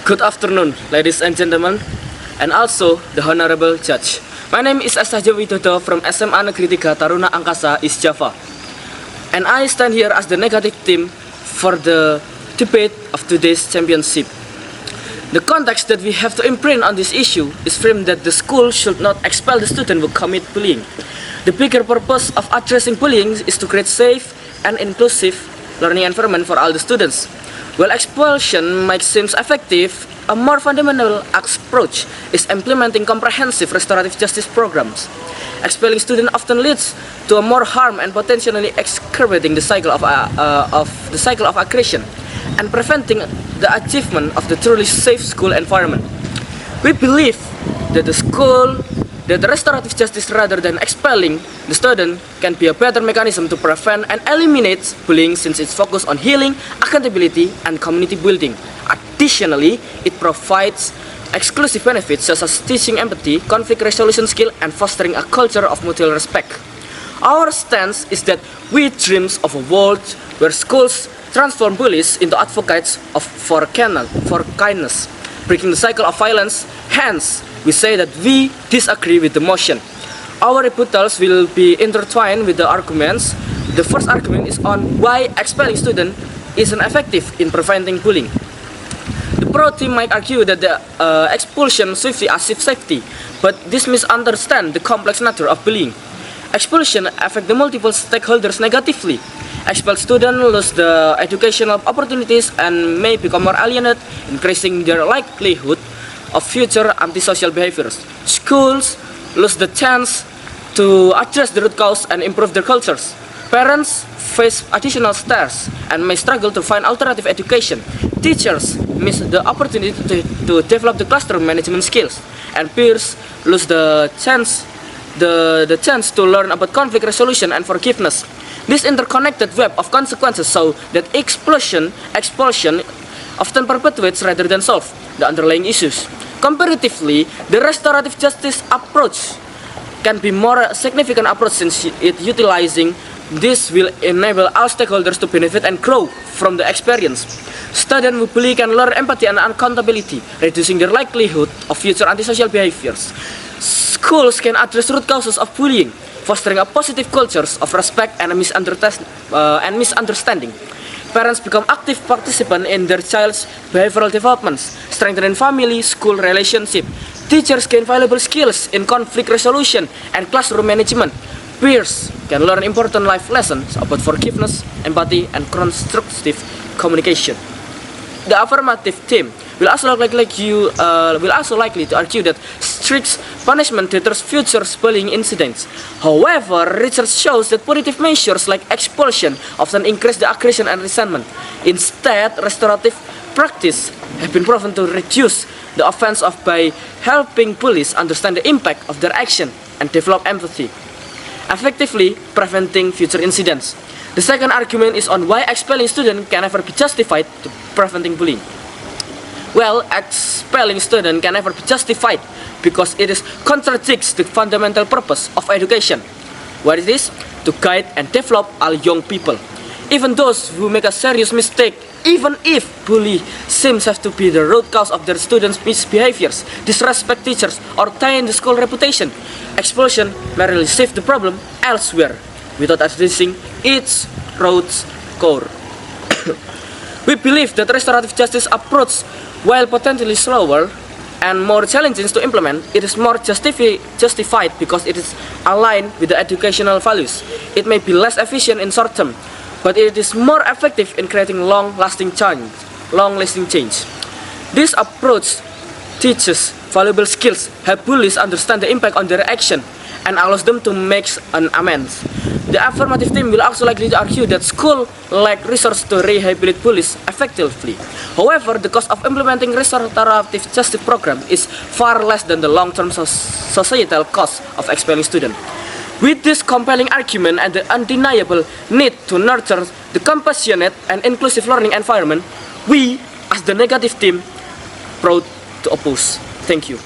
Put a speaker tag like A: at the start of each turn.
A: Good afternoon, ladies and gentlemen, and also the honorable judge. My name is Astajo Widodo from SMA Negeri 3 Taruna Angkasa, East Java. And I stand here as the negative team for the debate of today's championship. The context that we have to imprint on this issue is framed that the school should not expel the student who commit bullying. The bigger purpose of addressing bullying is to create safe and inclusive learning environment for all the students. While expulsion might seem effective, a more fundamental approach is implementing comprehensive restorative justice programs. Expelling students often leads to a more harm and potentially exacerbating the cycle of aggression and preventing the achievement of the truly safe school environment. We believe that the restorative justice rather than expelling the student can be a better mechanism to prevent and eliminate bullying since it's focused on healing, accountability, and community building. Additionally, it provides exclusive benefits such as teaching empathy, conflict resolution skill, and fostering a culture of mutual respect. Our stance is that we dream of a world where schools transform bullies into advocates for kindness, breaking the cycle of violence. Hence, we say that we disagree with the motion. Our rebuttals will be intertwined with the arguments. The first argument is on why expelling students isn't effective in preventing bullying. The pro team might argue that the expulsion swiftly achieves safety, but this misunderstands the complex nature of bullying. Expulsion affects the multiple stakeholders negatively. Expelled students lose the educational opportunities and may become more alienated, increasing their likelihood of future antisocial behaviors. Schools lose the chance to address the root cause and improve their cultures. Parents face additional stress and may struggle to find alternative education. Teachers miss the opportunity to develop the classroom management skills, and peers lose the chance to learn about conflict resolution and forgiveness. This interconnected web of consequences show that expulsion often perpetuates rather than solve the underlying issues. Comparatively, the restorative justice approach can be more significant approach since utilizing this will enable all stakeholders to benefit and grow from the experience. Students who bully can learn empathy and accountability, reducing their likelihood of future antisocial behaviors. Schools can address root causes of bullying, fostering a positive cultures of respect and misunderstanding. Parents become active participants in their child's behavioral developments, strengthening family-school relationship. Teachers gain valuable skills in conflict resolution and classroom management. Peers can learn important life lessons about forgiveness, empathy, and constructive communication. The affirmative team will also likely to argue that strict punishment deters future bullying incidents. However, research shows that punitive measures like expulsion often increase the aggression and resentment. Instead, restorative practice have been proven to reduce the offense by helping bullies understand the impact of their action and develop empathy, effectively preventing future incidents. The second argument is on why expelling students can never be justified to preventing bullying. Well, expelling students can never be justified because it contradicts the fundamental purpose of education. What is this? To guide and develop all young people. Even those who make a serious mistake, even if bully seems to be the root cause of their students' misbehaviors, disrespect teachers, or taint the school reputation, expulsion merely save the problem elsewhere without addressing its root core. We believe that restorative justice approach, while potentially slower and more challenging to implement, it is more justified because it is aligned with the educational values. It may be less efficient in short term, but it is more effective in creating long-lasting change. This approach teaches valuable skills, help bullies understand the impact on their action, and allows them to make an amends. The affirmative team will also likely to argue that schools lack resources to rehabilitate bullies effectively. However, the cost of implementing restorative justice program is far less than the long-term societal cost of expelling students. With this compelling argument and the undeniable need to nurture the compassionate and inclusive learning environment, we, as the negative team, proud to oppose. Thank you.